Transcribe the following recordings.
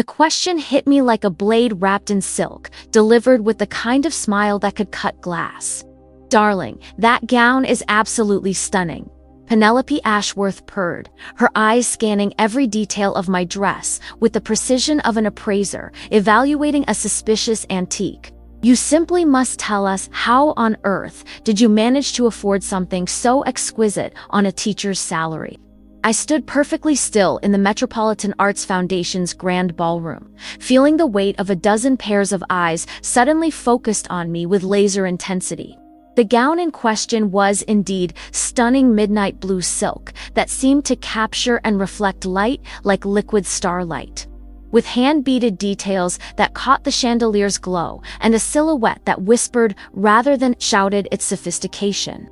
The question hit me like a blade wrapped in silk, delivered with the kind of smile that could cut glass. "Darling, that gown is absolutely stunning," Penelope Ashworth purred, her eyes scanning every detail of my dress with the precision of an appraiser evaluating a suspicious antique. "You simply must tell us, how on earth did you manage to afford something so exquisite on a teacher's salary?" I stood perfectly still in the Metropolitan Arts Foundation's grand ballroom, feeling the weight of a dozen pairs of eyes suddenly focused on me with laser intensity. The gown in question was indeed stunning midnight blue silk that seemed to capture and reflect light like liquid starlight, with hand-beaded details that caught the chandelier's glow and a silhouette that whispered rather than shouted its sophistication.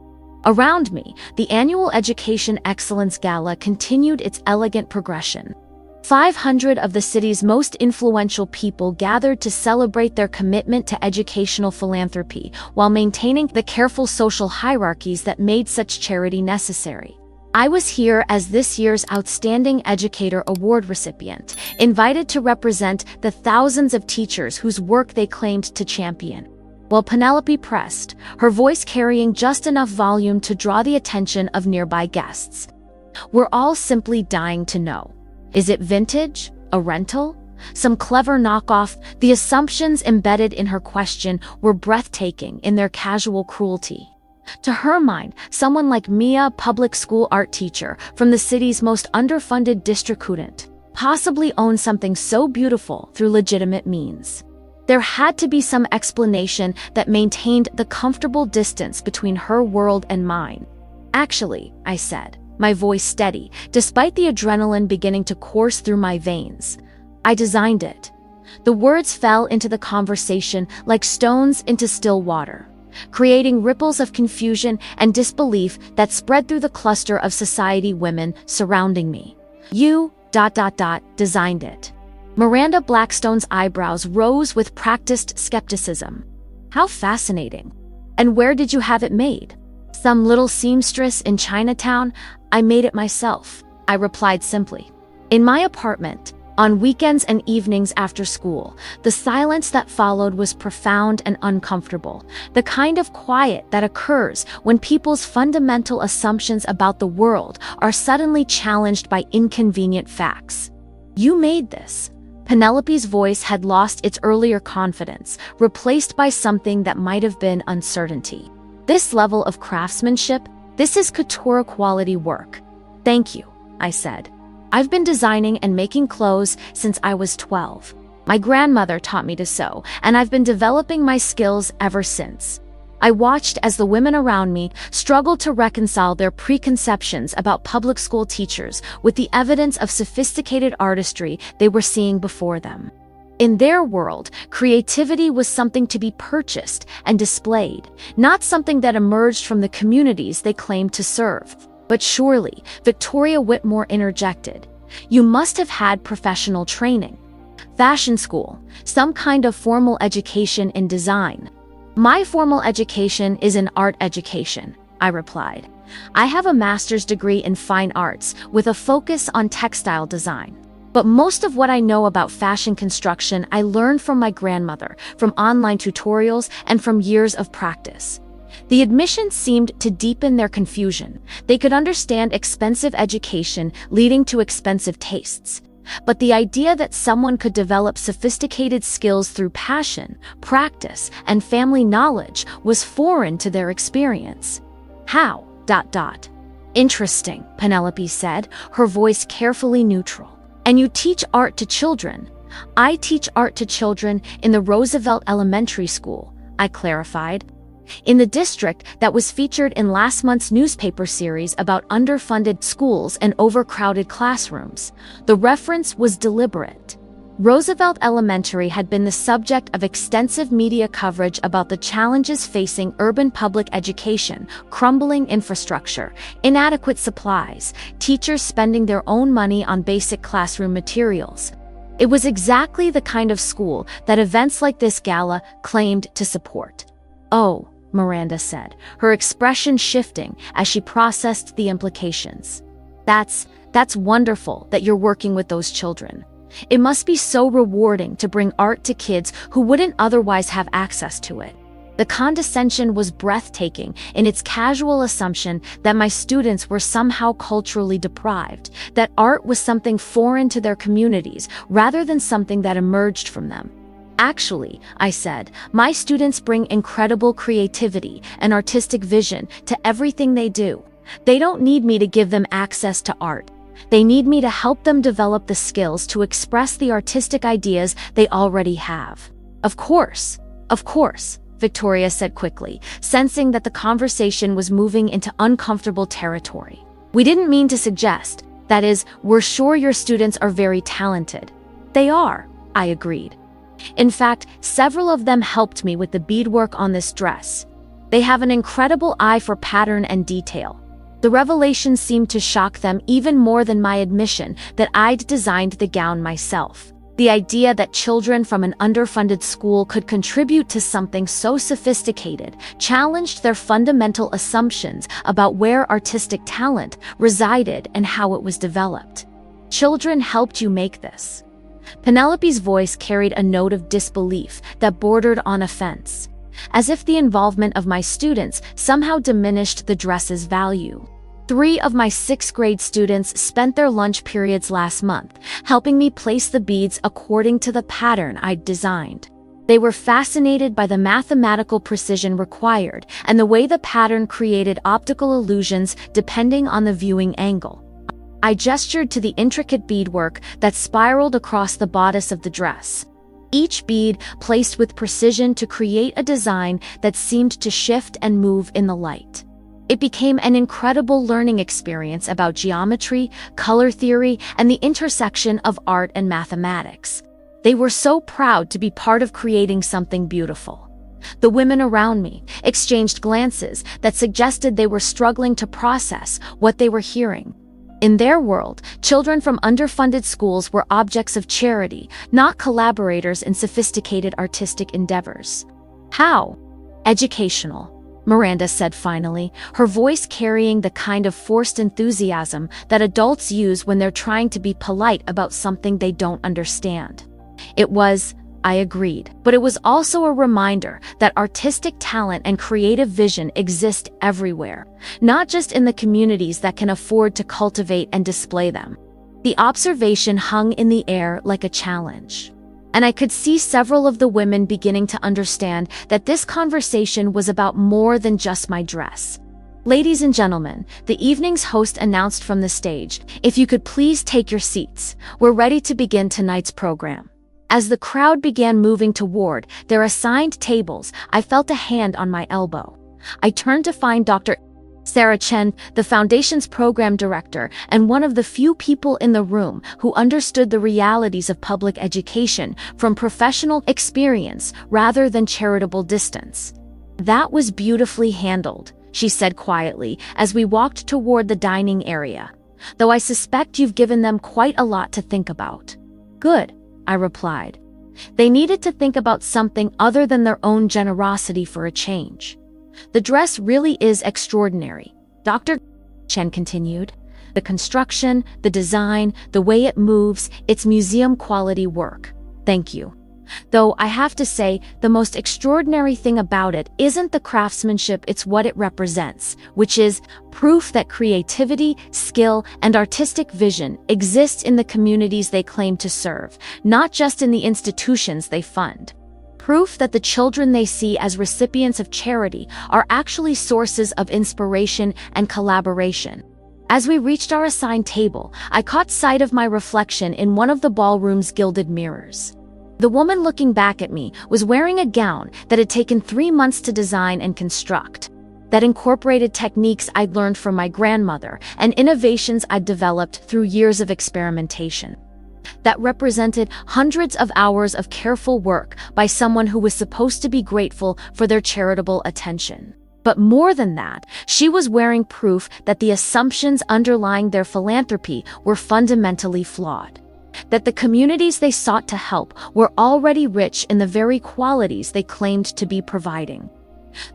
Around me, the annual Education Excellence Gala continued its elegant progression. 500 of the city's most influential people gathered to celebrate their commitment to educational philanthropy while maintaining the careful social hierarchies that made such charity necessary. I was here as this year's Outstanding Educator Award recipient, invited to represent the thousands of teachers whose work they claimed to champion. While Penelope pressed, her voice carrying just enough volume to draw the attention of nearby guests. "We're all simply dying to know. Is it vintage? A rental? Some clever knockoff?" The assumptions embedded in her question were breathtaking in their casual cruelty. To her mind, someone like me, a public school art teacher from the city's most underfunded district, couldn't possibly own something so beautiful through legitimate means. There had to be some explanation that maintained the comfortable distance between her world and mine. "Actually," I said, my voice steady, despite the adrenaline beginning to course through my veins, "I designed it." The words fell into the conversation like stones into still water, creating ripples of confusion and disbelief that spread through the cluster of society women surrounding me. "You, designed it." Miranda Blackstone's eyebrows rose with practiced skepticism. "How fascinating. And where did you have it made?" "Some little seamstress in Chinatown. I made it myself," I replied simply. "In my apartment, on weekends and evenings after school." The silence that followed was profound and uncomfortable, the kind of quiet that occurs when people's fundamental assumptions about the world are suddenly challenged by inconvenient facts. "You made this." Penelope's voice had lost its earlier confidence, replaced by something that might have been uncertainty. "This level of craftsmanship, this is couture quality work." "Thank you," I said. "I've been designing and making clothes since I was 12. My grandmother taught me to sew, and I've been developing my skills ever since." I watched as the women around me struggled to reconcile their preconceptions about public school teachers with the evidence of sophisticated artistry they were seeing before them. In their world, creativity was something to be purchased and displayed, not something that emerged from the communities they claimed to serve. "But surely," Victoria Whitmore interjected, "you must have had professional training." "Fashion school, some kind of formal education in design." "My formal education is in art education," I replied. "I have a master's degree in fine arts with a focus on textile design. But most of what I know about fashion construction I learned from my grandmother, from online tutorials, and from years of practice." The admission seemed to deepen their confusion. They could understand expensive education leading to expensive tastes. But the idea that someone could develop sophisticated skills through passion, practice, and family knowledge was foreign to their experience. "How? Interesting," Penelope said, her voice carefully neutral. "And you teach art to children?" "I teach art to children in the Roosevelt Elementary School," I clarified. "In the district that was featured in last month's newspaper series about underfunded schools and overcrowded classrooms." The reference was deliberate. Roosevelt Elementary had been the subject of extensive media coverage about the challenges facing urban public education: crumbling infrastructure, inadequate supplies, teachers spending their own money on basic classroom materials. It was exactly the kind of school that events like this gala claimed to support. "Oh," Miranda said, her expression shifting as she processed the implications. That's wonderful that you're working with those children." It must be so rewarding to bring art to kids who wouldn't otherwise have access to it. The condescension was breathtaking in its casual assumption that my students were somehow culturally deprived, that art was something foreign to their communities rather than something that emerged from them. Actually, I said, my students bring incredible creativity and artistic vision to everything they do. They don't need me to give them access to art. They need me to help them develop the skills to express the artistic ideas they already have. Of course, Victoria said quickly, sensing that the conversation was moving into uncomfortable territory. We didn't mean to suggest, that is, we're sure your students are very talented. They are, I agreed. In fact, several of them helped me with the beadwork on this dress. They have an incredible eye for pattern and detail. The revelation seemed to shock them even more than my admission that I'd designed the gown myself. The idea that children from an underfunded school could contribute to something so sophisticated challenged their fundamental assumptions about where artistic talent resided and how it was developed. Children helped you make this. Penelope's voice carried a note of disbelief that bordered on offense, as if the involvement of my students somehow diminished the dress's value. 3 of my 6th grade students spent their lunch periods last month helping me place the beads according to the pattern I'd designed. They were fascinated by the mathematical precision required and the way the pattern created optical illusions depending on the viewing angle. I gestured to the intricate beadwork that spiraled across the bodice of the dress. Each bead placed with precision to create a design that seemed to shift and move in the light. It became an incredible learning experience about geometry, color theory, and the intersection of art and mathematics. They were so proud to be part of creating something beautiful. The women around me exchanged glances that suggested they were struggling to process what they were hearing. In their world, children from underfunded schools were objects of charity, not collaborators in sophisticated artistic endeavors. How? Educational, Miranda said finally, her voice carrying the kind of forced enthusiasm that adults use when they're trying to be polite about something they don't understand. It was, I agreed, but it was also a reminder that artistic talent and creative vision exist everywhere, not just in the communities that can afford to cultivate and display them. The observation hung in the air like a challenge. And I could see several of the women beginning to understand that this conversation was about more than just my dress. Ladies and gentlemen, the evening's host announced from the stage, if you could please take your seats, we're ready to begin tonight's program. As the crowd began moving toward their assigned tables, I felt a hand on my elbow. I turned to find Dr. Sarah Chen, the Foundation's program director, and one of the few people in the room who understood the realities of public education from professional experience rather than charitable distance. That was beautifully handled, she said quietly as we walked toward the dining area, though I suspect you've given them quite a lot to think about. Good, I replied. They needed to think about something other than their own generosity for a change. The dress really is extraordinary, Dr. Chen continued. The construction, the design, the way it moves, it's museum-quality work. Thank you. Though I have to say, the most extraordinary thing about it isn't the craftsmanship, it's what it represents, which is proof that creativity, skill, and artistic vision exist in the communities they claim to serve, not just in the institutions they fund. Proof that the children they see as recipients of charity are actually sources of inspiration and collaboration. As we reached our assigned table, I caught sight of my reflection in one of the ballroom's gilded mirrors. The woman looking back at me was wearing a gown that had taken 3 months to design and construct, that incorporated techniques I'd learned from my grandmother and innovations I'd developed through years of experimentation, that represented hundreds of hours of careful work by someone who was supposed to be grateful for their charitable attention. But more than that, she was wearing proof that the assumptions underlying their philanthropy were fundamentally flawed, that the communities they sought to help were already rich in the very qualities they claimed to be providing.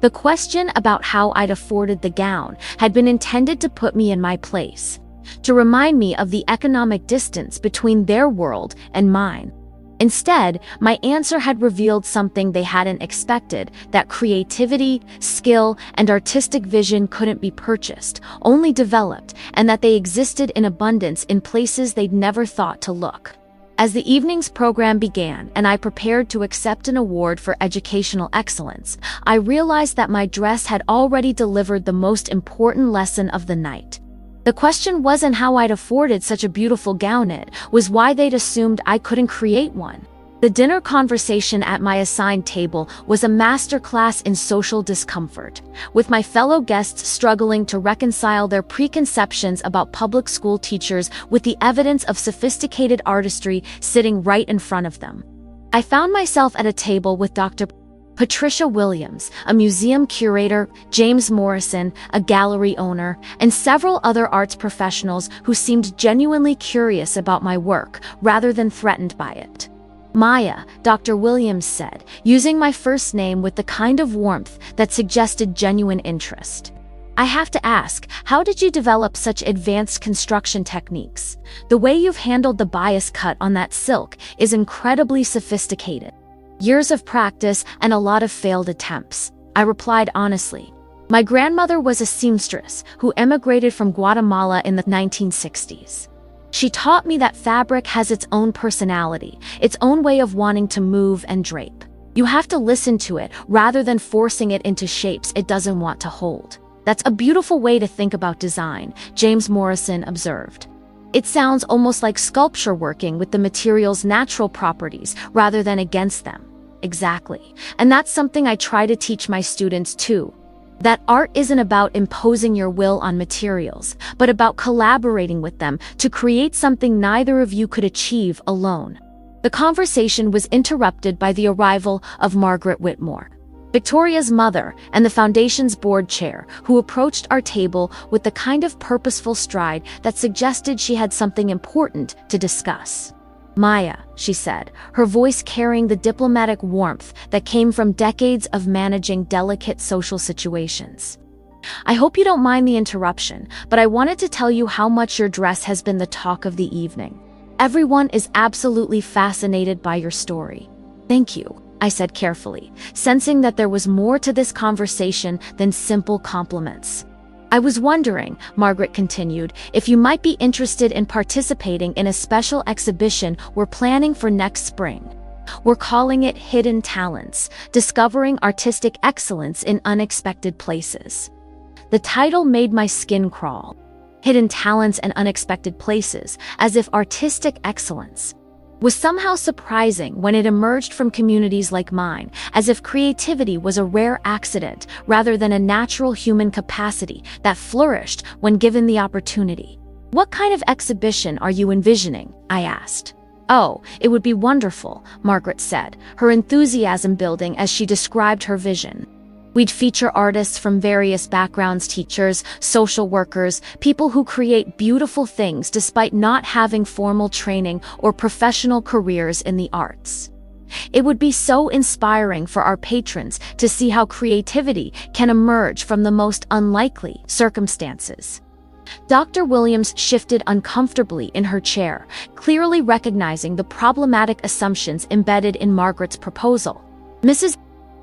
The question about how I'd afforded the gown had been intended to put me in my place, to remind me of the economic distance between their world and mine. Instead, my answer had revealed something they hadn't expected, that creativity, skill, and artistic vision couldn't be purchased, only developed, and that they existed in abundance in places they'd never thought to look. As the evening's program began and I prepared to accept an award for educational excellence, I realized that my dress had already delivered the most important lesson of the night. The question wasn't how I'd afforded such a beautiful gown, it was why they'd assumed I couldn't create one. The dinner conversation at my assigned table was a masterclass in social discomfort, with my fellow guests struggling to reconcile their preconceptions about public school teachers with the evidence of sophisticated artistry sitting right in front of them. I found myself at a table with Dr. Patricia Williams, a museum curator, James Morrison, a gallery owner, and several other arts professionals who seemed genuinely curious about my work rather than threatened by it. Maya, Dr. Williams said, using my first name with the kind of warmth that suggested genuine interest. I have to ask, how did you develop such advanced construction techniques? The way you've handled the bias cut on that silk is incredibly sophisticated. Years of practice and a lot of failed attempts, I replied honestly. My grandmother was a seamstress who emigrated from Guatemala in the 1960s. She taught me that fabric has its own personality, its own way of wanting to move and drape. You have to listen to it rather than forcing it into shapes it doesn't want to hold. That's a beautiful way to think about design, James Morrison observed. It sounds almost like sculpture, working with the material's natural properties rather than against them. Exactly. And that's something I try to teach my students too. That art isn't about imposing your will on materials, but about collaborating with them to create something neither of you could achieve alone. The conversation was interrupted by the arrival of Margaret Whitmore, Victoria's mother and the Foundation's board chair, who approached our table with the kind of purposeful stride that suggested she had something important to discuss. Maya, she said, her voice carrying the diplomatic warmth that came from decades of managing delicate social situations. I hope you don't mind the interruption, but I wanted to tell you how much your dress has been the talk of the evening. Everyone is absolutely fascinated by your story. Thank you, I said carefully, sensing that there was more to this conversation than simple compliments. I was wondering, Margaret continued, if you might be interested in participating in a special exhibition we're planning for next spring. We're calling it Hidden Talents, Discovering Artistic Excellence in Unexpected Places. The title made my skin crawl. Hidden talents and unexpected places, as if artistic excellence was somehow surprising when it emerged from communities like mine, as if creativity was a rare accident rather than a natural human capacity that flourished when given the opportunity. What kind of exhibition are you envisioning? I asked. Oh, it would be wonderful, Margaret said, her enthusiasm building as she described her vision. We'd feature artists from various backgrounds, teachers, social workers, people who create beautiful things despite not having formal training or professional careers in the arts. It would be so inspiring for our patrons to see how creativity can emerge from the most unlikely circumstances. Dr. Williams shifted uncomfortably in her chair, clearly recognizing the problematic assumptions embedded in Margaret's proposal. Mrs.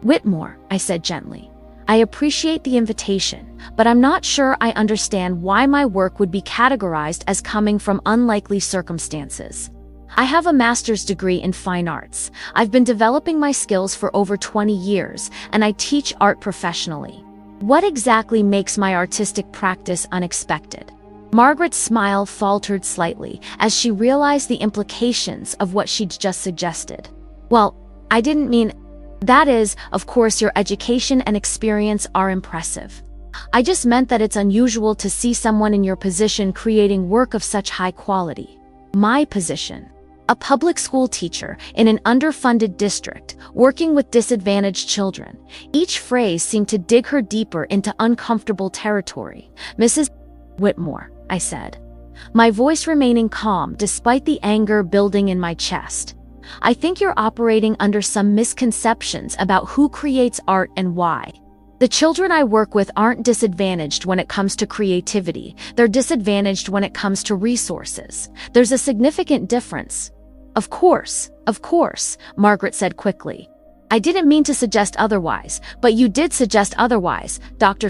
Whitmore, I said gently, I appreciate the invitation, but I'm not sure I understand why my work would be categorized as coming from unlikely circumstances. I have a master's degree in fine arts. I've been developing my skills for over 20 years, and I teach art professionally. What exactly makes my artistic practice unexpected? Margaret's smile faltered slightly as she realized the implications of what she'd just suggested. Well, I didn't mean... That is, of course, your education and experience are impressive. I just meant that it's unusual to see someone in your position creating work of such high quality. My position. A public school teacher in an underfunded district, working with disadvantaged children. Each phrase seemed to dig her deeper into uncomfortable territory. Mrs. Whitmore, I said, my voice remaining calm despite the anger building in my chest. I think you're operating under some misconceptions about who creates art and why. The children I work with aren't disadvantaged when it comes to creativity. They're disadvantaged when it comes to resources. There's a significant difference. Of course, Margaret said quickly. I didn't mean to suggest otherwise, but you did suggest otherwise, Dr.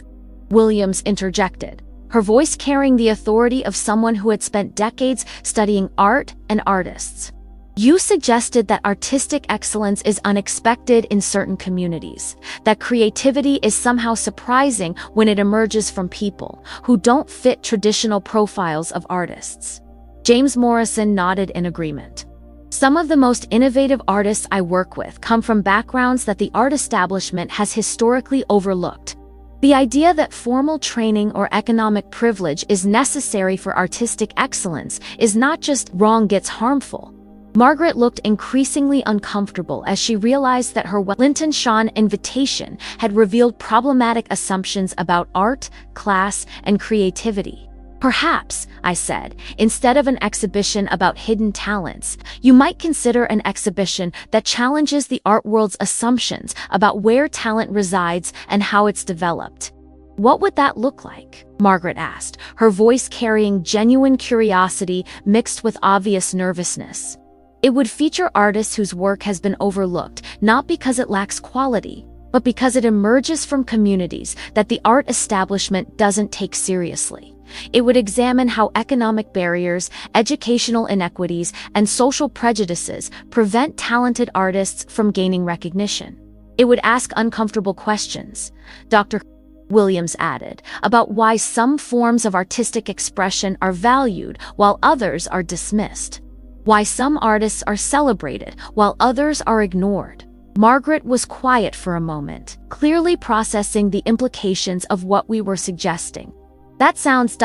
Williams interjected, her voice carrying the authority of someone who had spent decades studying art and artists. You suggested that artistic excellence is unexpected in certain communities, that creativity is somehow surprising when it emerges from people who don't fit traditional profiles of artists. James Morrison nodded in agreement. Some of the most innovative artists I work with come from backgrounds that the art establishment has historically overlooked. The idea that formal training or economic privilege is necessary for artistic excellence is not just wrong, it's harmful. Margaret looked increasingly uncomfortable as she realized that her Wellington Shawn invitation had revealed problematic assumptions about art, class, and creativity. Perhaps, I said, instead of an exhibition about hidden talents, you might consider an exhibition that challenges the art world's assumptions about where talent resides and how it's developed. What would that look like? Margaret asked, her voice carrying genuine curiosity mixed with obvious nervousness. It would feature artists whose work has been overlooked, not because it lacks quality, but because it emerges from communities that the art establishment doesn't take seriously. It would examine how economic barriers, educational inequities, and social prejudices prevent talented artists from gaining recognition. It would ask uncomfortable questions, Dr. Williams added, about why some forms of artistic expression are valued while others are dismissed. Why some artists are celebrated while others are ignored. Margaret was quiet for a moment, clearly processing the implications of what we were suggesting. That sounds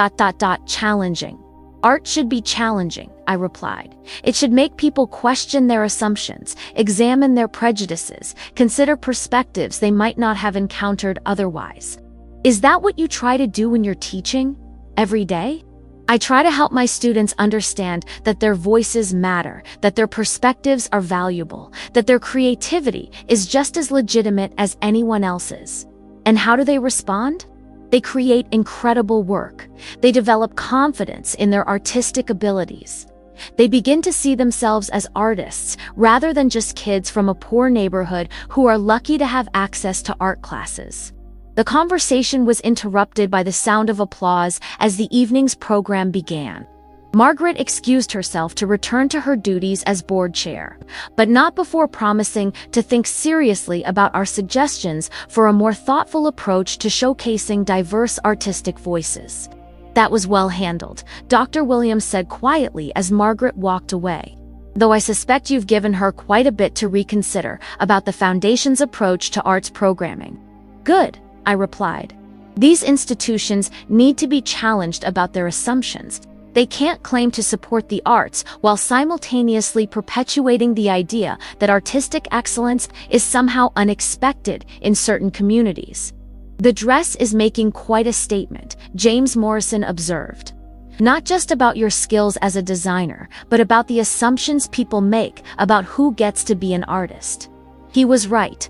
challenging. Art should be challenging, I replied. It should make people question their assumptions, examine their prejudices, consider perspectives they might not have encountered otherwise. Is that what you try to do when you're teaching? Every day? I try to help my students understand that their voices matter, that their perspectives are valuable, that their creativity is just as legitimate as anyone else's. And how do they respond? They create incredible work. They develop confidence in their artistic abilities. They begin to see themselves as artists rather than just kids from a poor neighborhood who are lucky to have access to art classes. The conversation was interrupted by the sound of applause as the evening's program began. Margaret excused herself to return to her duties as board chair, but not before promising to think seriously about our suggestions for a more thoughtful approach to showcasing diverse artistic voices. That was well handled, Dr. Williams said quietly as Margaret walked away. Though I suspect you've given her quite a bit to reconsider about the Foundation's approach to arts programming. Good, I replied. These institutions need to be challenged about their assumptions. They can't claim to support the arts while simultaneously perpetuating the idea that artistic excellence is somehow unexpected in certain communities. The dress is making quite a statement, James Morrison observed. Not just about your skills as a designer, but about the assumptions people make about who gets to be an artist. He was right.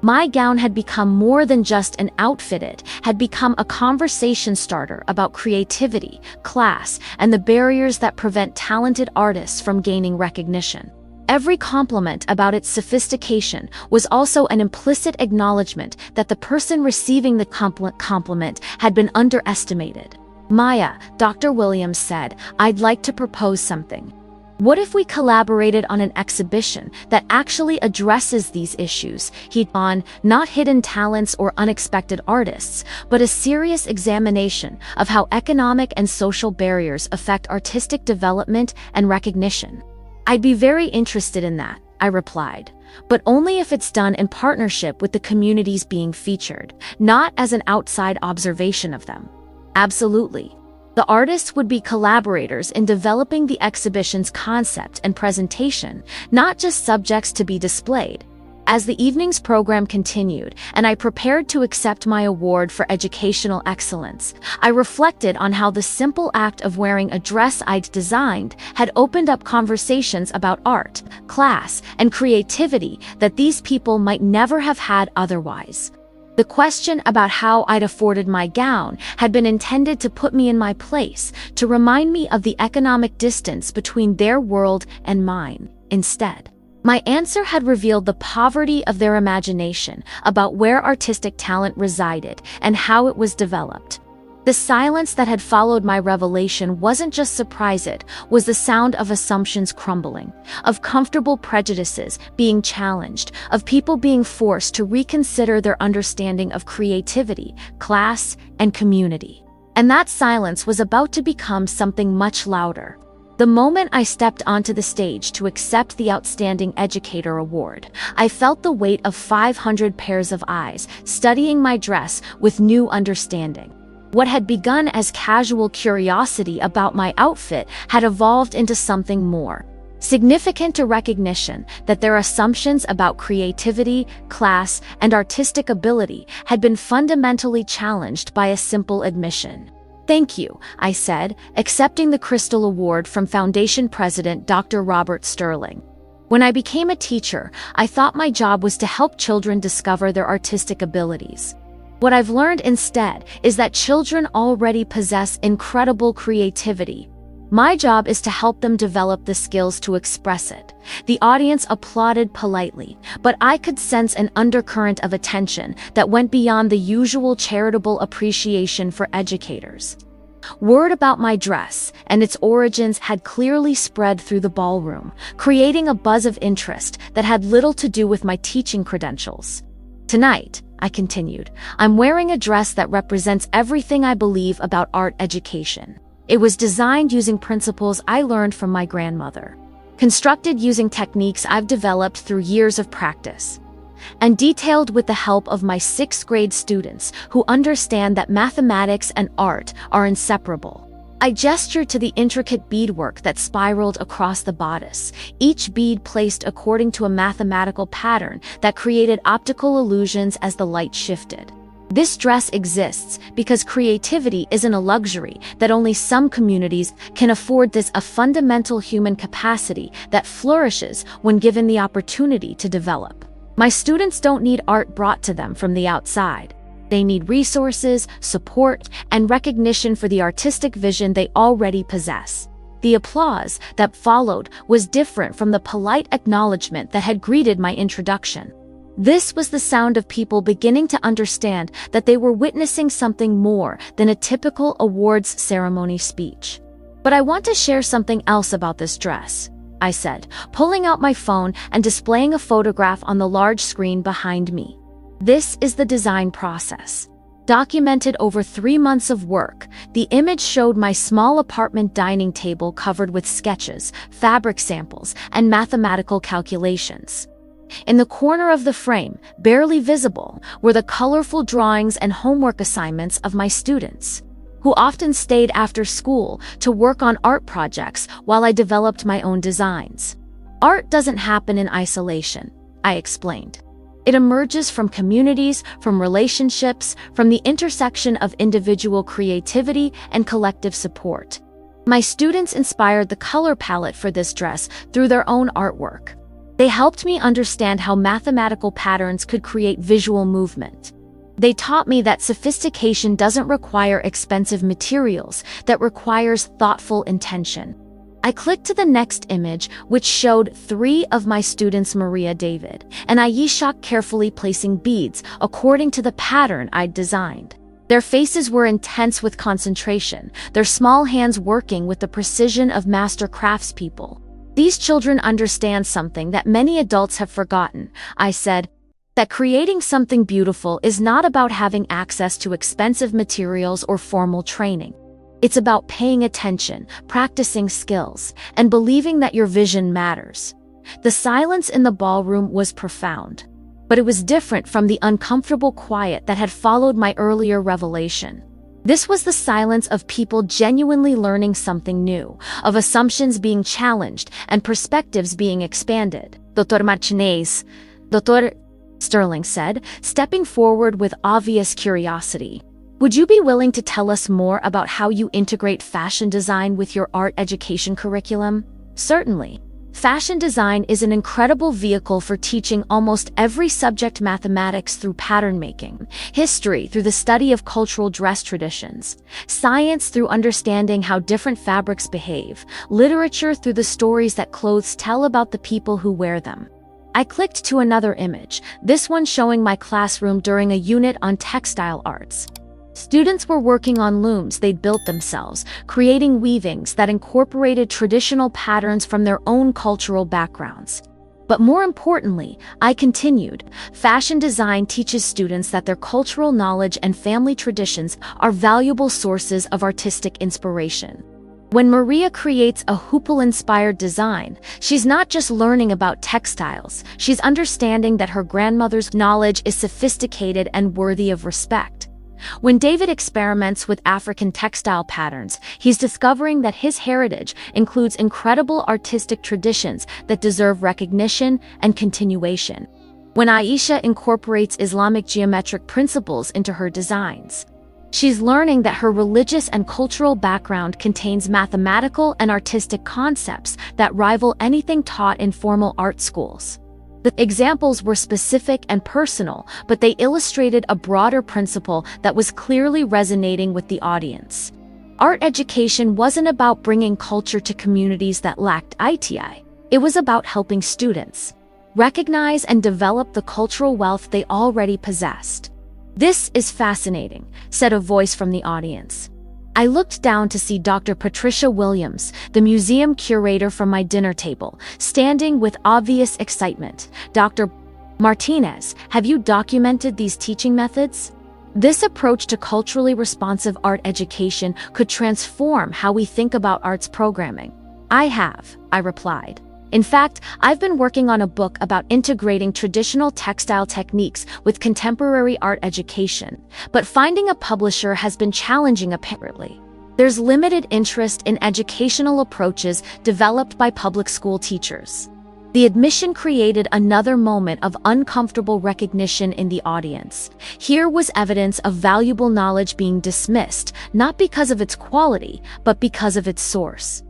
My gown had become more than just an outfit, it had become a conversation starter about creativity, class, and the barriers that prevent talented artists from gaining recognition. Every compliment about its sophistication was also an implicit acknowledgement that the person receiving the compliment had been underestimated. Maya, Dr. Williams said, I'd like to propose something. What if we collaborated on an exhibition that actually addresses these issues, head-on, not hidden talents or unexpected artists, but a serious examination of how economic and social barriers affect artistic development and recognition? I'd be very interested in that, I replied, but only if it's done in partnership with the communities being featured, not as an outside observation of them. Absolutely. The artists would be collaborators in developing the exhibition's concept and presentation, not just subjects to be displayed. As the evening's program continued, and I prepared to accept my award for educational excellence, I reflected on how the simple act of wearing a dress I'd designed had opened up conversations about art, class, and creativity that these people might never have had otherwise. The question about how I'd afforded my gown had been intended to put me in my place, to remind me of the economic distance between their world and mine. Instead, my answer had revealed the poverty of their imagination about where artistic talent resided and how it was developed. The silence that had followed my revelation wasn't just surprise, it was the sound of assumptions crumbling, of comfortable prejudices being challenged, of people being forced to reconsider their understanding of creativity, class, and community. And that silence was about to become something much louder. The moment I stepped onto the stage to accept the Outstanding Educator Award, I felt the weight of 500 pairs of eyes studying my dress with new understanding. What had begun as casual curiosity about my outfit had evolved into something more significant, a recognition that their assumptions about creativity, class, and artistic ability had been fundamentally challenged by a simple admission. "Thank you," I said, accepting the Crystal Award from Foundation President Dr. Robert Sterling. When I became a teacher, I thought my job was to help children discover their artistic abilities. What I've learned instead is that children already possess incredible creativity. My job is to help them develop the skills to express it. The audience applauded politely, but I could sense an undercurrent of attention that went beyond the usual charitable appreciation for educators. Word about my dress and its origins had clearly spread through the ballroom, creating a buzz of interest that had little to do with my teaching credentials. "Tonight," I continued, "I'm wearing a dress that represents everything I believe about art education. It was designed using principles I learned from my grandmother, constructed using techniques I've developed through years of practice, and detailed with the help of my 6th grade students who understand that mathematics and art are inseparable." I gestured to the intricate beadwork that spiraled across the bodice, each bead placed according to a mathematical pattern that created optical illusions as the light shifted. This dress exists because creativity isn't a luxury that only some communities can afford. This a fundamental human capacity that flourishes when given the opportunity to develop. My students don't need art brought to them from the outside. They need resources, support, and recognition for the artistic vision they already possess. The applause that followed was different from the polite acknowledgement that had greeted my introduction. This was the sound of people beginning to understand that they were witnessing something more than a typical awards ceremony speech. "But I want to share something else about this dress," I said, pulling out my phone and displaying a photograph on the large screen behind me. "This is the design process. Documented over 3 months of work, the image showed my small apartment dining table covered with sketches, fabric samples, and mathematical calculations. In the corner of the frame, barely visible, were the colorful drawings and homework assignments of my students, who often stayed after school to work on art projects while I developed my own designs. Art doesn't happen in isolation," I explained. "It emerges from communities, from relationships, from the intersection of individual creativity and collective support." My students inspired the color palette for this dress through their own artwork. They helped me understand how mathematical patterns could create visual movement. They taught me that sophistication doesn't require expensive materials, that requires thoughtful intention. I clicked to the next image, which showed 3 of my students, Maria, David, and Aisha, carefully placing beads according to the pattern I'd designed. Their faces were intense with concentration, their small hands working with the precision of master craftspeople. "These children understand something that many adults have forgotten," I said, "that creating something beautiful is not about having access to expensive materials or formal training. It's about paying attention, practicing skills, and believing that your vision matters." The silence in the ballroom was profound, but it was different from the uncomfortable quiet that had followed my earlier revelation. This was the silence of people genuinely learning something new, of assumptions being challenged and perspectives being expanded. "Dr. Martinez," Dr. Sterling said, stepping forward with obvious curiosity, "would you be willing to tell us more about how you integrate fashion design with your art education curriculum?" "Certainly. Fashion design is an incredible vehicle for teaching almost every subject: mathematics through pattern making, history through the study of cultural dress traditions, science through understanding how different fabrics behave, literature through the stories that clothes tell about the people who wear them. I clicked to another image, this one showing my classroom during a unit on textile arts. Students were working on looms they'd built themselves, creating weavings that incorporated traditional patterns from their own cultural backgrounds. But more importantly, I continued, fashion design teaches students that their cultural knowledge and family traditions are valuable sources of artistic inspiration. When Maria creates a hoople-inspired design, she's not just learning about textiles, she's understanding that her grandmother's knowledge is sophisticated and worthy of respect. When David experiments with African textile patterns, he's discovering that his heritage includes incredible artistic traditions that deserve recognition and continuation. When Aisha incorporates Islamic geometric principles into her designs, she's learning that her religious and cultural background contains mathematical and artistic concepts that rival anything taught in formal art schools. The examples were specific and personal, but they illustrated a broader principle that was clearly resonating with the audience. Art education wasn't about bringing culture to communities that lacked ITI. It was about helping students recognize and develop the cultural wealth they already possessed. "This is fascinating," said a voice from the audience. I looked down to see Dr. Patricia Williams, the museum curator, from my dinner table, standing with obvious excitement. "Dr. Martinez, have you documented these teaching methods? This approach to culturally responsive art education could transform how we think about arts programming." "I have," I replied. "In fact, I've been working on a book about integrating traditional textile techniques with contemporary art education, but finding a publisher has been challenging apparently. There's limited interest in educational approaches developed by public school teachers." The admission created another moment of uncomfortable recognition in the audience. Here was evidence of valuable knowledge being dismissed, not because of its quality, but because of its source.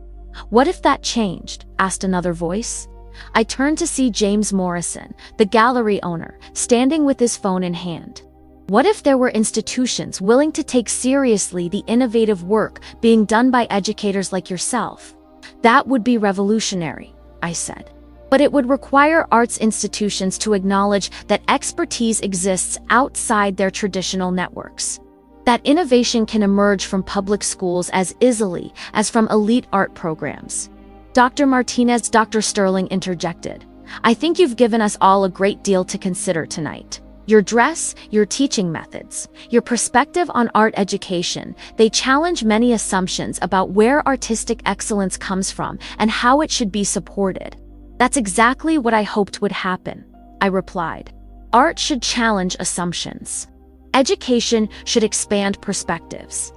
"What if that changed?" asked another voice. I turned to see James Morrison, the gallery owner, standing with his phone in hand. "What if there were institutions willing to take seriously the innovative work being done by educators like yourself?" "That would be revolutionary," I said. "But it would require arts institutions to acknowledge that expertise exists outside their traditional networks. That innovation can emerge from public schools as easily as from elite art programs." "Dr. Martinez," Dr. Sterling interjected, "I think you've given us all a great deal to consider tonight. Your dress, your teaching methods, your perspective on art education, they challenge many assumptions about where artistic excellence comes from and how it should be supported." "That's exactly what I hoped would happen," I replied. "Art should challenge assumptions. Education should expand perspectives.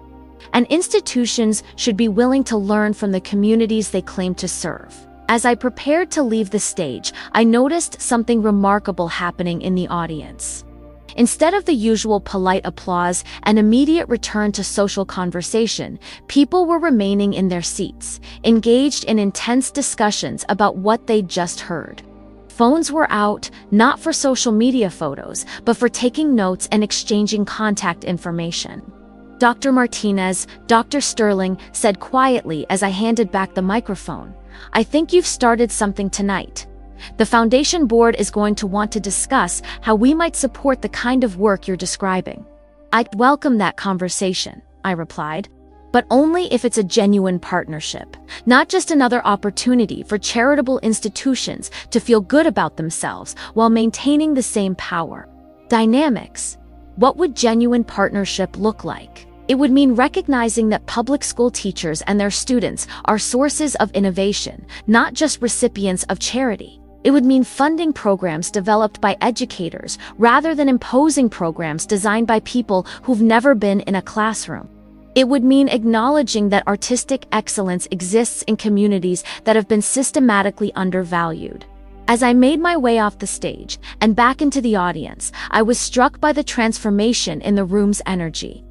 And institutions should be willing to learn from the communities they claim to serve." As I prepared to leave the stage, I noticed something remarkable happening in the audience. Instead of the usual polite applause and immediate return to social conversation, people were remaining in their seats, engaged in intense discussions about what they'd just heard. Phones were out, not for social media photos, but for taking notes and exchanging contact information. "Dr. Martinez," Dr. Sterling said quietly as I handed back the microphone, "I think you've started something tonight. The Foundation Board is going to want to discuss how we might support the kind of work you're describing." "I'd welcome that conversation," I replied. "But only if it's a genuine partnership, not just another opportunity for charitable institutions to feel good about themselves while maintaining the same power dynamics." What would genuine partnership look like? It would mean recognizing that public school teachers and their students are sources of innovation, not just recipients of charity. It would mean funding programs developed by educators rather than imposing programs designed by people who've never been in a classroom. It would mean acknowledging that artistic excellence exists in communities that have been systematically undervalued. As I made my way off the stage and back into the audience, I was struck by the transformation in the room's energy.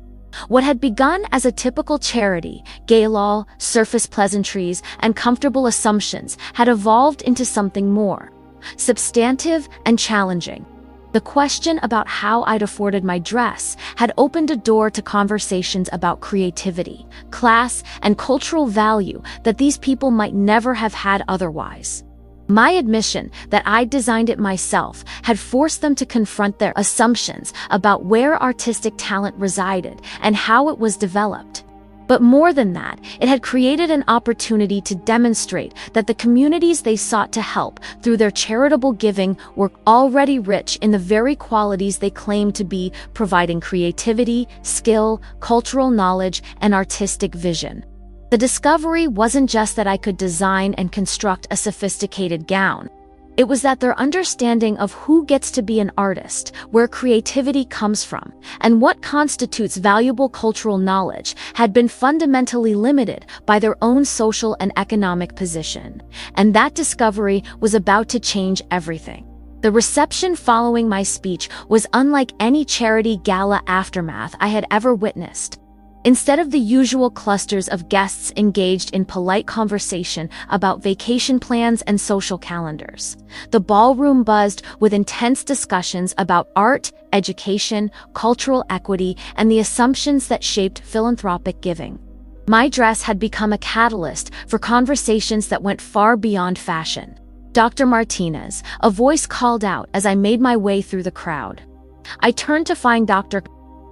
What had begun as a typical charity, Gala, surface pleasantries, and comfortable assumptions had evolved into something more substantive and challenging. The question about how I'd afforded my dress had opened a door to conversations about creativity, class, and cultural value that these people might never have had otherwise. My admission that I'd designed it myself had forced them to confront their assumptions about where artistic talent resided and how it was developed. But more than that, it had created an opportunity to demonstrate that the communities they sought to help through their charitable giving were already rich in the very qualities they claimed to be, providing creativity, skill, cultural knowledge, and artistic vision. The discovery wasn't just that I could design and construct a sophisticated gown. It was that their understanding of who gets to be an artist, where creativity comes from, and what constitutes valuable cultural knowledge had been fundamentally limited by their own social and economic position. And that discovery was about to change everything. The reception following my speech was unlike any charity gala aftermath I had ever witnessed. Instead of the usual clusters of guests engaged in polite conversation about vacation plans and social calendars, the ballroom buzzed with intense discussions about art, education, cultural equity, and the assumptions that shaped philanthropic giving. My dress had become a catalyst for conversations that went far beyond fashion. "Dr. Martinez," a voice called out as I made my way through the crowd. I turned to find Dr.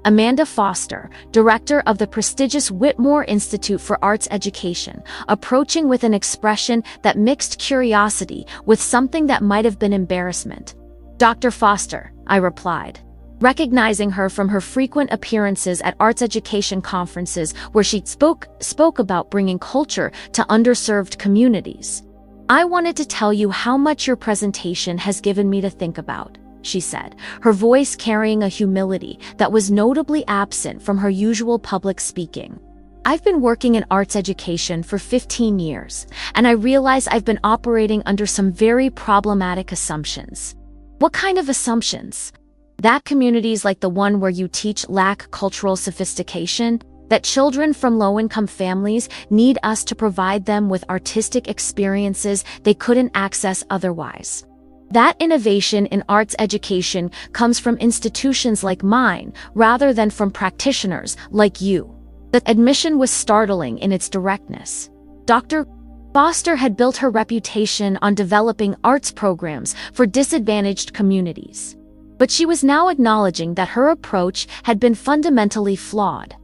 Amanda Foster, director of the prestigious Whitmore Institute for Arts Education, approaching with an expression that mixed curiosity with something that might have been embarrassment. "Dr. Foster," I replied, recognizing her from her frequent appearances at arts education conferences where she spoke about bringing culture to underserved communities. "I wanted to tell you how much your presentation has given me to think about," she said, her voice carrying a humility that was notably absent from her usual public speaking. "I've been working in arts education for 15 years, and I realize I've been operating under some very problematic assumptions." "What kind of assumptions?" "That communities like the one where you teach lack cultural sophistication, that children from low-income families need us to provide them with artistic experiences they couldn't access otherwise. That innovation in arts education comes from institutions like mine rather than from practitioners like you." The admission was startling in its directness. Dr. Foster had built her reputation on developing arts programs for disadvantaged communities. But she was now acknowledging that her approach had been fundamentally flawed.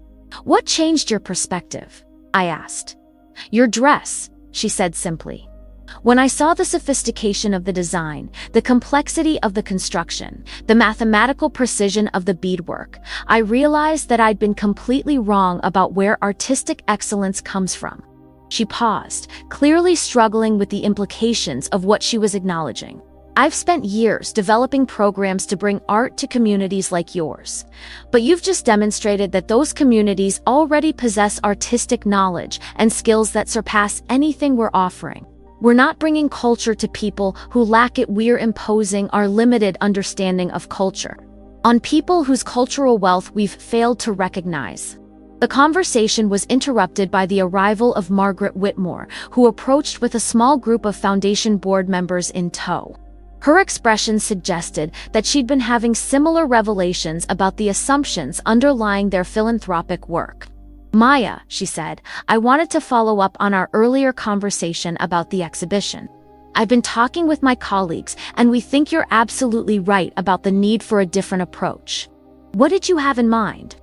"What changed your perspective?" I asked. "Your dress," she said simply. "When I saw the sophistication of the design, the complexity of the construction, the mathematical precision of the beadwork, I realized that I'd been completely wrong about where artistic excellence comes from." She paused, clearly struggling with the implications of what she was acknowledging. "I've spent years developing programs to bring art to communities like yours. But you've just demonstrated that those communities already possess artistic knowledge and skills that surpass anything we're offering. We're not bringing culture to people who lack it, we're imposing our limited understanding of culture on people whose cultural wealth we've failed to recognize." The conversation was interrupted by the arrival of Margaret Whitmore, who approached with a small group of foundation board members in tow. Her expression suggested that she'd been having similar revelations about the assumptions underlying their philanthropic work. "Maya," she said, "I wanted to follow up on our earlier conversation about the exhibition. I've been talking with my colleagues, and we think you're absolutely right about the need for a different approach." "What did you have in mind?"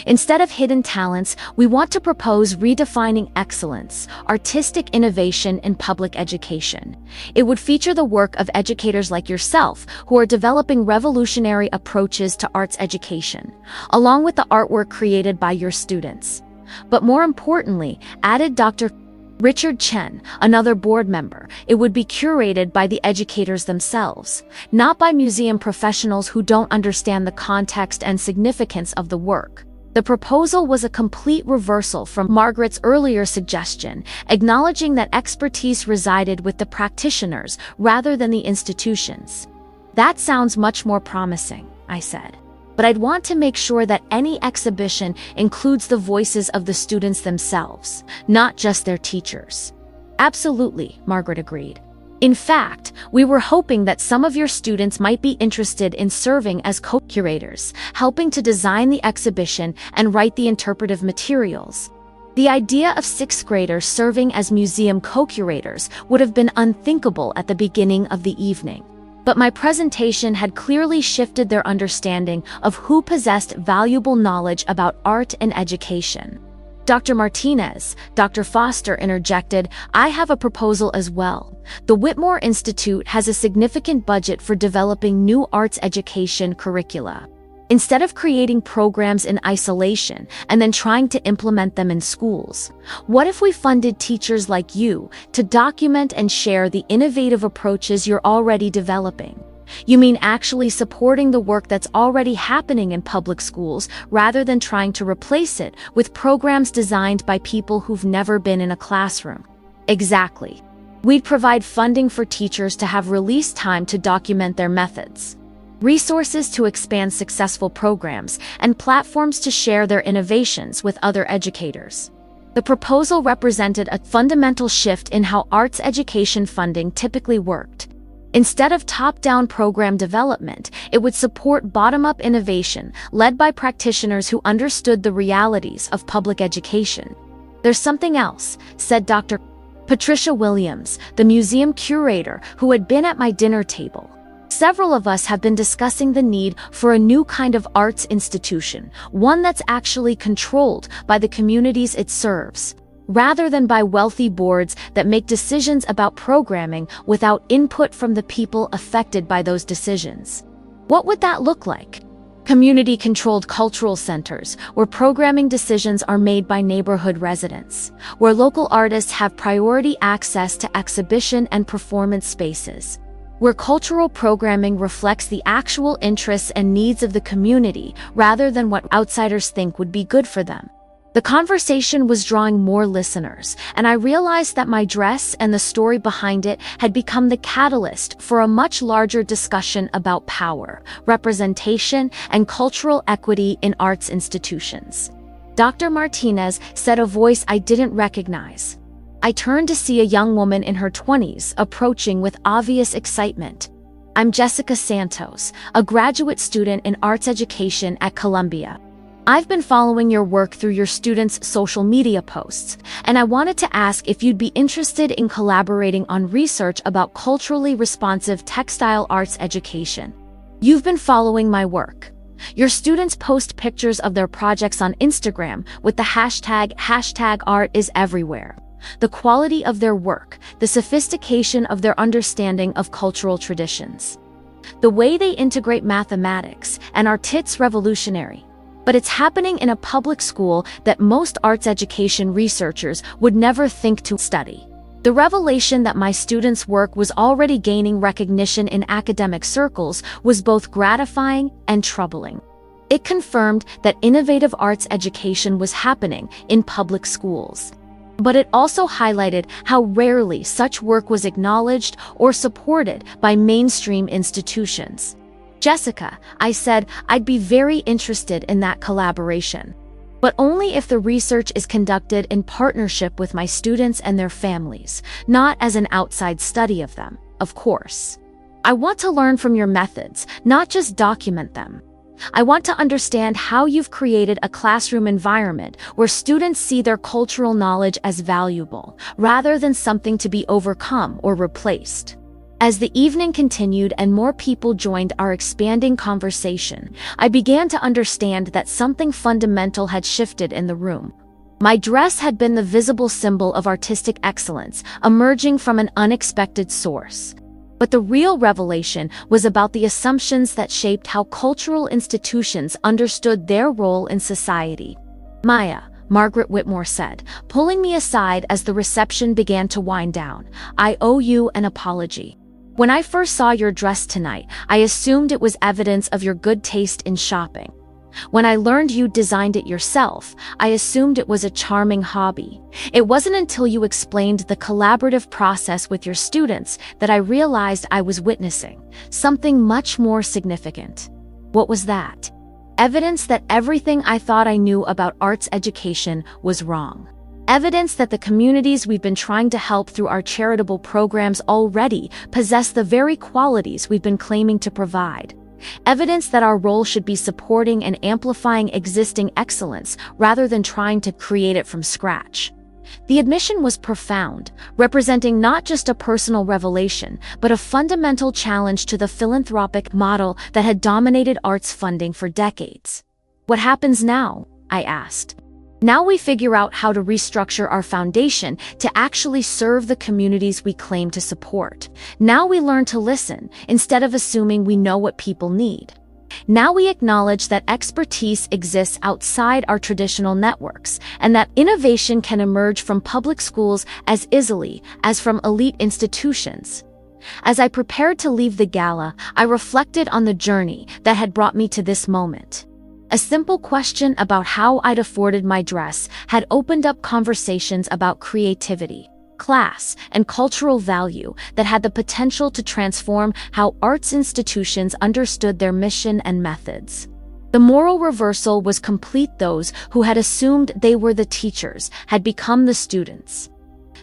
"Instead of hidden talents, we want to propose redefining excellence, artistic innovation in public education. It would feature the work of educators like yourself who are developing revolutionary approaches to arts education, along with the artwork created by your students. But more importantly," added Dr. Richard Chen, another board member, "it would be curated by the educators themselves, not by museum professionals who don't understand the context and significance of the work." The proposal was a complete reversal from Margaret's earlier suggestion, acknowledging that expertise resided with the practitioners rather than the institutions. "That sounds much more promising," I said. but I'd want to make sure that any exhibition includes the voices of the students themselves, not just their teachers. Absolutely, Margaret agreed. In fact, we were hoping that some of your students might be interested in serving as co-curators, helping to design the exhibition and write the interpretive materials. The idea of sixth graders serving as museum co-curators would have been unthinkable at the beginning of the evening. But my presentation had clearly shifted their understanding of who possessed valuable knowledge about art and education. Dr. Martinez, Dr. Foster interjected, "I have a proposal as well. The Whitmore Institute has a significant budget for developing new arts education curricula. Instead of creating programs in isolation and then trying to implement them in schools, what if we funded teachers like you to document and share the innovative approaches you're already developing? You mean actually supporting the work that's already happening in public schools rather than trying to replace it with programs designed by people who've never been in a classroom?" Exactly. We'd provide funding for teachers to have release time to document their methods, resources to expand successful programs, and platforms to share their innovations with other educators. The proposal represented a fundamental shift in how arts education funding typically worked. Instead of top-down program development, it would support bottom-up innovation led by practitioners who understood the realities of public education. "There's something else," said Dr. Patricia Williams, the museum curator who had been at my dinner table. "Several of us have been discussing the need for a new kind of arts institution, one that's actually controlled by the communities it serves, rather than by wealthy boards that make decisions about programming without input from the people affected by those decisions." What would that look like? Community-controlled cultural centers, where programming decisions are made by neighborhood residents, where local artists have priority access to exhibition and performance spaces, where cultural programming reflects the actual interests and needs of the community rather than what outsiders think would be good for them. The conversation was drawing more listeners, and I realized that my dress and the story behind it had become the catalyst for a much larger discussion about power, representation, and cultural equity in arts institutions. Dr. Martinez said, a voice I didn't recognize. I turned to see a young woman in her 20s approaching with obvious excitement. "I'm Jessica Santos, a graduate student in arts education at Columbia. I've been following your work through your students' social media posts, and I wanted to ask if you'd be interested in collaborating on research about culturally responsive textile arts education. You've been following my work. Your students post pictures of their projects on Instagram with the hashtag art is everywhere. The quality of their work, the sophistication of their understanding of cultural traditions. The way they integrate mathematics and art's revolutionary. But it's happening in a public school that most arts education researchers would never think to study. The revelation that my students' work was already gaining recognition in academic circles was both gratifying and troubling. It confirmed that innovative arts education was happening in public schools. But it also highlighted how rarely such work was acknowledged or supported by mainstream institutions. "Jessica," I said, "I'd be very interested in that collaboration. But only if the research is conducted in partnership with my students and their families, not as an outside study of them, of course. I want to learn from your methods, not just document them. I want to understand how you've created a classroom environment where students see their cultural knowledge as valuable, rather than something to be overcome or replaced." As the evening continued and more people joined our expanding conversation, I began to understand that something fundamental had shifted in the room. My dress had been the visible symbol of artistic excellence, emerging from an unexpected source. But the real revelation was about the assumptions that shaped how cultural institutions understood their role in society. "Maya," Margaret Whitmore said, pulling me aside as the reception began to wind down, "I owe you an apology. When I first saw your dress tonight, I assumed it was evidence of your good taste in shopping. When I learned you designed it yourself, I assumed it was a charming hobby. It wasn't until you explained the collaborative process with your students that I realized I was witnessing something much more significant." "What was that?" Evidence that everything I thought I knew about arts education was wrong. Evidence that the communities we've been trying to help through our charitable programs already possess the very qualities we've been claiming to provide. Evidence that our role should be supporting and amplifying existing excellence rather than trying to create it from scratch. The admission was profound, representing not just a personal revelation, but a fundamental challenge to the philanthropic model that had dominated arts funding for decades. What happens now? I asked. Now we figure out how to restructure our foundation to actually serve the communities we claim to support. Now we learn to listen, instead of assuming we know what people need. Now we acknowledge that expertise exists outside our traditional networks, and that innovation can emerge from public schools as easily as from elite institutions. As I prepared to leave the gala, I reflected on the journey that had brought me to this moment. A simple question about how I'd afforded my dress had opened up conversations about creativity, class, and cultural value that had the potential to transform how arts institutions understood their mission and methods. The moral reversal was complete. Those who had assumed they were the teachers had become the students.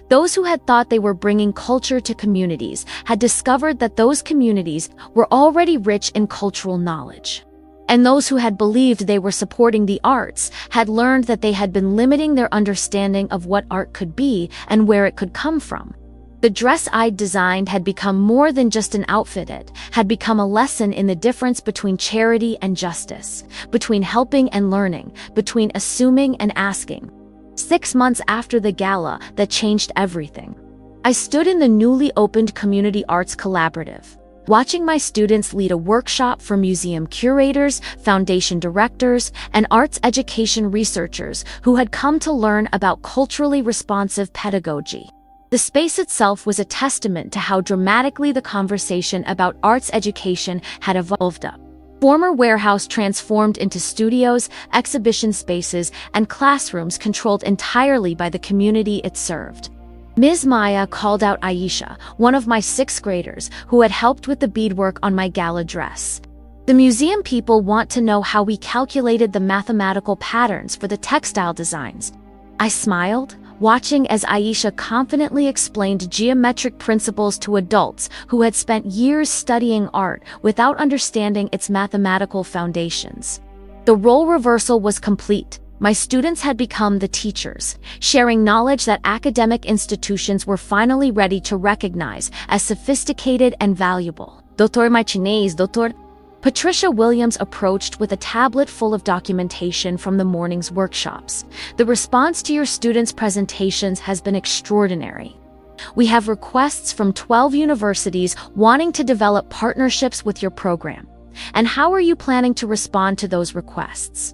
Those who had thought they were bringing culture to communities had discovered that those communities were already rich in cultural knowledge. And those who had believed they were supporting the arts had learned that they had been limiting their understanding of what art could be and where it could come from. The dress I'd designed had become more than just an outfit. It had become a lesson in the difference between charity and justice, between helping and learning, between assuming and asking. 6 months after the gala, that changed everything. I stood in the newly opened Community Arts Collaborative, watching my students lead a workshop for museum curators, foundation directors, and arts education researchers who had come to learn about culturally responsive pedagogy. The space itself was a testament to how dramatically the conversation about arts education had evolved up. Former warehouse transformed into studios, exhibition spaces, and classrooms controlled entirely by the community it served. Ms. Maya called out Aisha, one of my 6th graders, who had helped with the beadwork on my gala dress. The museum people want to know how we calculated the mathematical patterns for the textile designs. I smiled, watching as Aisha confidently explained geometric principles to adults who had spent years studying art without understanding its mathematical foundations. The role reversal was complete. My students had become the teachers, sharing knowledge that academic institutions were finally ready to recognize as sophisticated and valuable. Doctor, my Chinese, doctor. Patricia Williams approached with a tablet full of documentation from the morning's workshops. The response to your students' presentations has been extraordinary. We have requests from 12 universities wanting to develop partnerships with your program. And how are you planning to respond to those requests?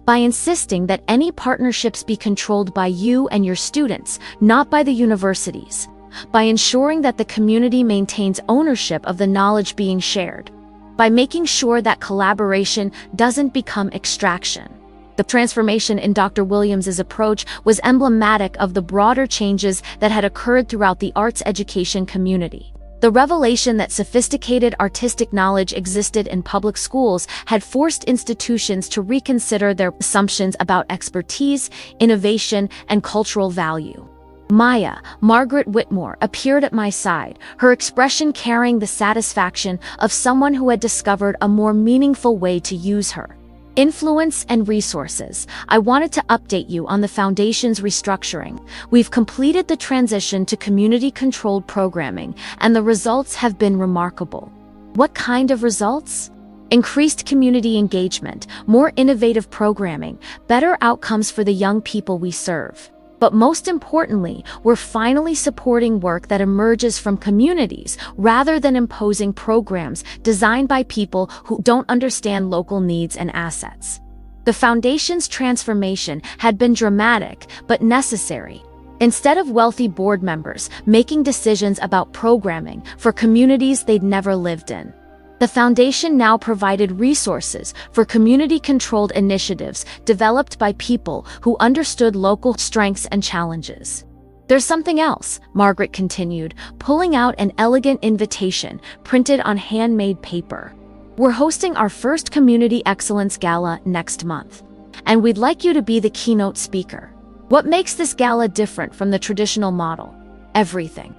By insisting that any partnerships be controlled by you and your students, not by the universities. By ensuring that the community maintains ownership of the knowledge being shared. By making sure that collaboration doesn't become extraction. The transformation in Dr. Williams's approach was emblematic of the broader changes that had occurred throughout the arts education community. The revelation that sophisticated artistic knowledge existed in public schools had forced institutions to reconsider their assumptions about expertise, innovation, and cultural value. Maya, Margaret Whitmore, appeared at my side, her expression carrying the satisfaction of someone who had discovered a more meaningful way to use her influence and resources. I wanted to update you on the Foundation's restructuring. We've completed the transition to community-controlled programming, and the results have been remarkable. What kind of results? Increased community engagement, more innovative programming, better outcomes for the young people we serve. But most importantly, we're finally supporting work that emerges from communities rather than imposing programs designed by people who don't understand local needs and assets. The Foundation's transformation had been dramatic but necessary. Instead of wealthy board members making decisions about programming for communities they'd never lived in, the Foundation now provided resources for community-controlled initiatives developed by people who understood local strengths and challenges. There's something else, Margaret continued, pulling out an elegant invitation printed on handmade paper. We're hosting our first Community Excellence Gala next month, and we'd like you to be the keynote speaker. What makes this gala different from the traditional model? Everything.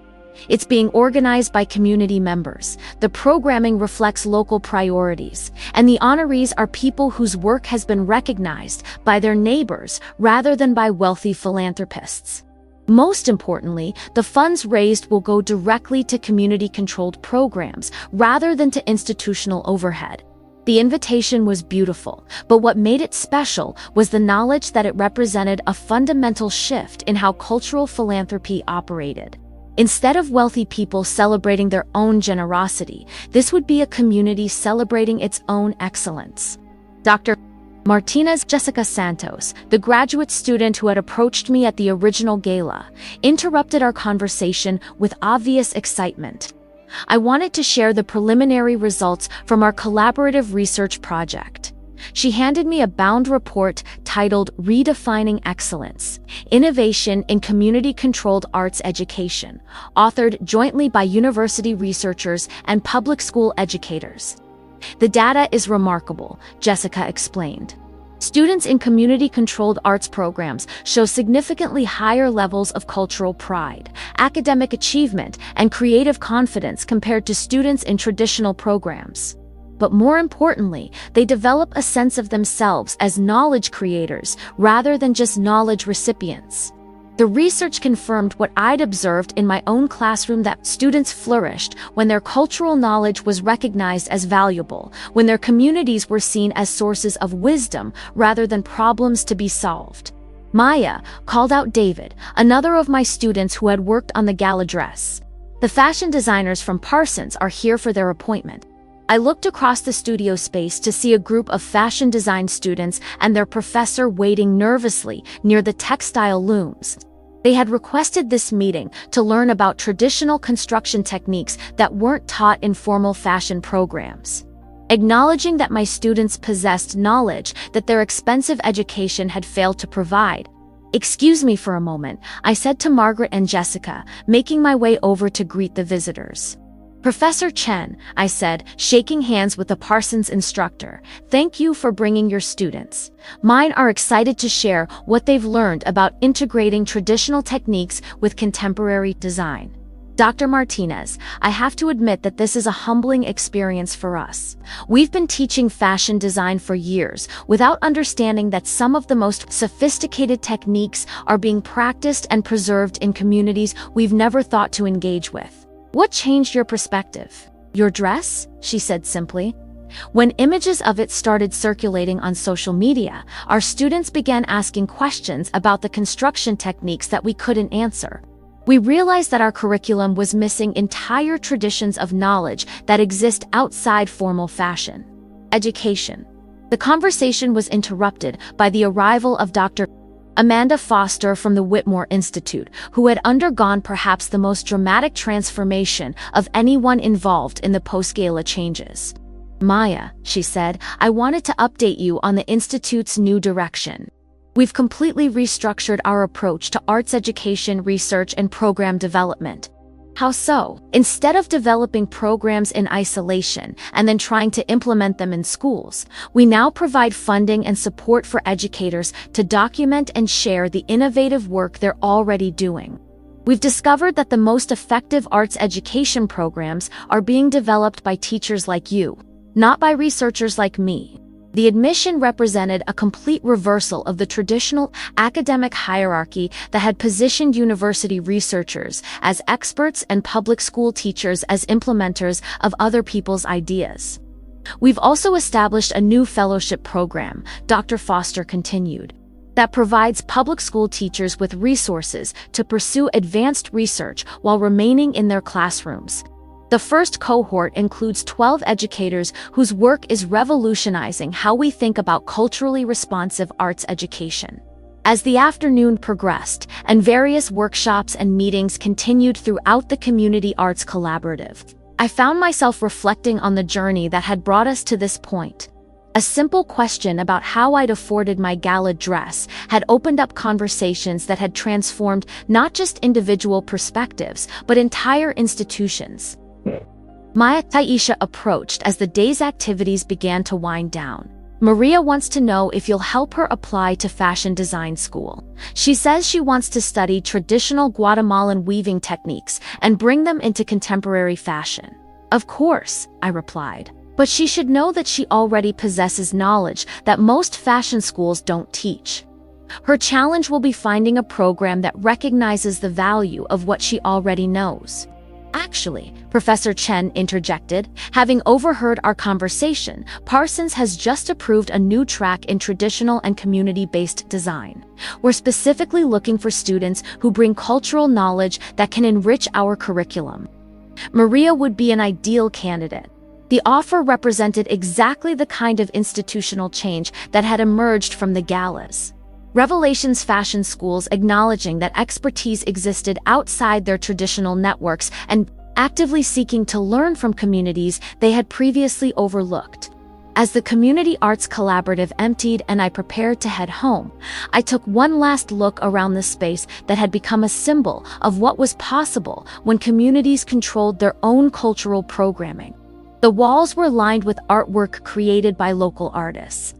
It's being organized by community members, the programming reflects local priorities, and the honorees are people whose work has been recognized by their neighbors rather than by wealthy philanthropists. Most importantly, the funds raised will go directly to community-controlled programs rather than to institutional overhead. The invitation was beautiful, but what made it special was the knowledge that it represented a fundamental shift in how cultural philanthropy operated. Instead of wealthy people celebrating their own generosity, this would be a community celebrating its own excellence. Dr. Martinez Jessica Santos, the graduate student who had approached me at the original gala, interrupted our conversation with obvious excitement. I wanted to share the preliminary results from our collaborative research project. She handed me a bound report titled Redefining Excellence: Innovation in Community-Controlled Arts Education, authored jointly by university researchers and public school educators. The data is remarkable, Jessica explained. Students in community-controlled arts programs show significantly higher levels of cultural pride, academic achievement, and creative confidence compared to students in traditional programs. But more importantly, they develop a sense of themselves as knowledge creators rather than just knowledge recipients. The research confirmed what I'd observed in my own classroom, that students flourished when their cultural knowledge was recognized as valuable, when their communities were seen as sources of wisdom rather than problems to be solved. Maya called out David, another of my students who had worked on the gala dress. The fashion designers from Parsons are here for their appointment. I looked across the studio space to see a group of fashion design students and their professor waiting nervously near the textile looms. They had requested this meeting to learn about traditional construction techniques that weren't taught in formal fashion programs. Acknowledging that my students possessed knowledge that their expensive education had failed to provide, "Excuse me for a moment," I said to Margaret and Jessica, making my way over to greet the visitors. "Professor Chen," I said, shaking hands with the Parsons instructor, "thank you for bringing your students. Mine are excited to share what they've learned about integrating traditional techniques with contemporary design." Dr. Martinez, I have to admit that this is a humbling experience for us. We've been teaching fashion design for years without understanding that some of the most sophisticated techniques are being practiced and preserved in communities we've never thought to engage with. "What changed your perspective?" "Your dress," she said simply. When images of it started circulating on social media, our students began asking questions about the construction techniques that we couldn't answer. We realized that our curriculum was missing entire traditions of knowledge that exist outside formal fashion. Education. The conversation was interrupted by the arrival of Dr. Amanda Foster from the Whitmore Institute, who had undergone perhaps the most dramatic transformation of anyone involved in the post-gala changes. "Maya," she said, "I wanted to update you on the Institute's new direction. We've completely restructured our approach to arts education, research, and program development." "How so?" "Instead of developing programs in isolation and then trying to implement them in schools, we now provide funding and support for educators to document and share the innovative work they're already doing. We've discovered that the most effective arts education programs are being developed by teachers like you, not by researchers like me." The admission represented a complete reversal of the traditional academic hierarchy that had positioned university researchers as experts and public school teachers as implementers of other people's ideas. "We've also established a new fellowship program," Dr. Foster continued, "that provides public school teachers with resources to pursue advanced research while remaining in their classrooms. The first cohort includes 12 educators whose work is revolutionizing how we think about culturally responsive arts education." As the afternoon progressed and various workshops and meetings continued throughout the Community Arts Collaborative, I found myself reflecting on the journey that had brought us to this point. A simple question about how I'd afforded my gala dress had opened up conversations that had transformed not just individual perspectives, but entire institutions. Taisha approached as the day's activities began to wind down. Maria wants to know if you'll help her apply to fashion design school. She says she wants to study traditional Guatemalan weaving techniques and bring them into contemporary fashion. Of course, I replied. But she should know that she already possesses knowledge that most fashion schools don't teach. Her challenge will be finding a program that recognizes the value of what she already knows. Actually, Professor Chen interjected, having overheard our conversation, Parsons has just approved a new track in traditional and community-based design. We're specifically looking for students who bring cultural knowledge that can enrich our curriculum. Maria would be an ideal candidate. The offer represented exactly the kind of institutional change that had emerged from the galas. Revelations fashion schools acknowledging that expertise existed outside their traditional networks and actively seeking to learn from communities they had previously overlooked. As the Community Arts Collaborative emptied and I prepared to head home, I took one last look around the space that had become a symbol of what was possible when communities controlled their own cultural programming. The walls were lined with artwork created by local artists.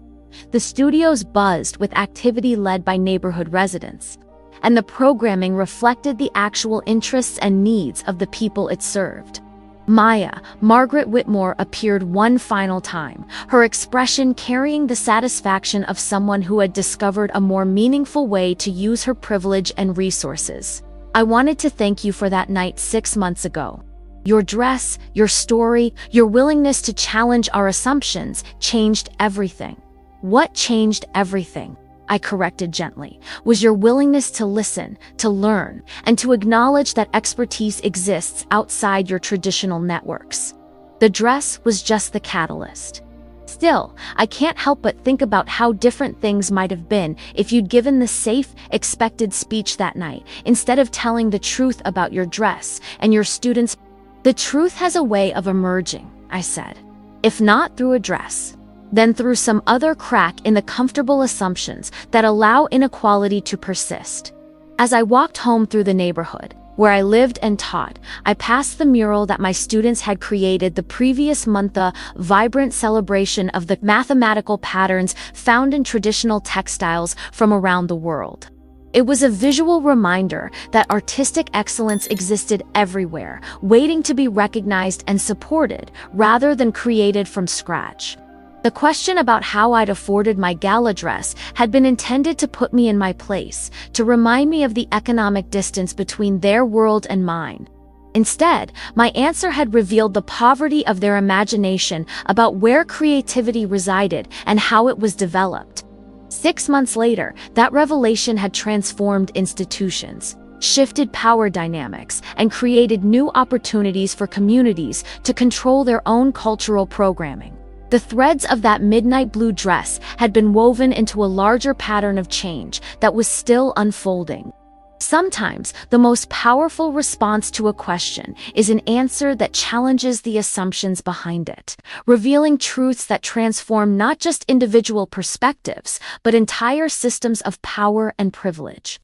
The studios buzzed with activity led by neighborhood residents, and the programming reflected the actual interests and needs of the people it served. Margaret Whitmore appeared one final time, her expression carrying the satisfaction of someone who had discovered a more meaningful way to use her privilege and resources. I wanted to thank you for that night 6 months ago. Your dress, your story, your willingness to challenge our assumptions changed everything. What changed everything, I corrected gently, was your willingness to listen, to learn, and to acknowledge that expertise exists outside your traditional networks. The dress was just the catalyst. Still, I can't help but think about how different things might have been if you'd given the safe, expected speech that night, instead of telling the truth about your dress and your students. The truth has a way of emerging, I said. If not through a dress, then through some other crack in the comfortable assumptions that allow inequality to persist. As I walked home through the neighborhood, where I lived and taught, I passed the mural that my students had created the previous month, a vibrant celebration of the mathematical patterns found in traditional textiles from around the world. It was a visual reminder that artistic excellence existed everywhere, waiting to be recognized and supported, rather than created from scratch. The question about how I'd afforded my gala dress had been intended to put me in my place, to remind me of the economic distance between their world and mine. Instead, my answer had revealed the poverty of their imagination about where creativity resided and how it was developed. 6 months later, that revelation had transformed institutions, shifted power dynamics, and created new opportunities for communities to control their own cultural programming. The threads of that midnight blue dress had been woven into a larger pattern of change that was still unfolding. Sometimes, the most powerful response to a question is an answer that challenges the assumptions behind it, revealing truths that transform not just individual perspectives, but entire systems of power and privilege.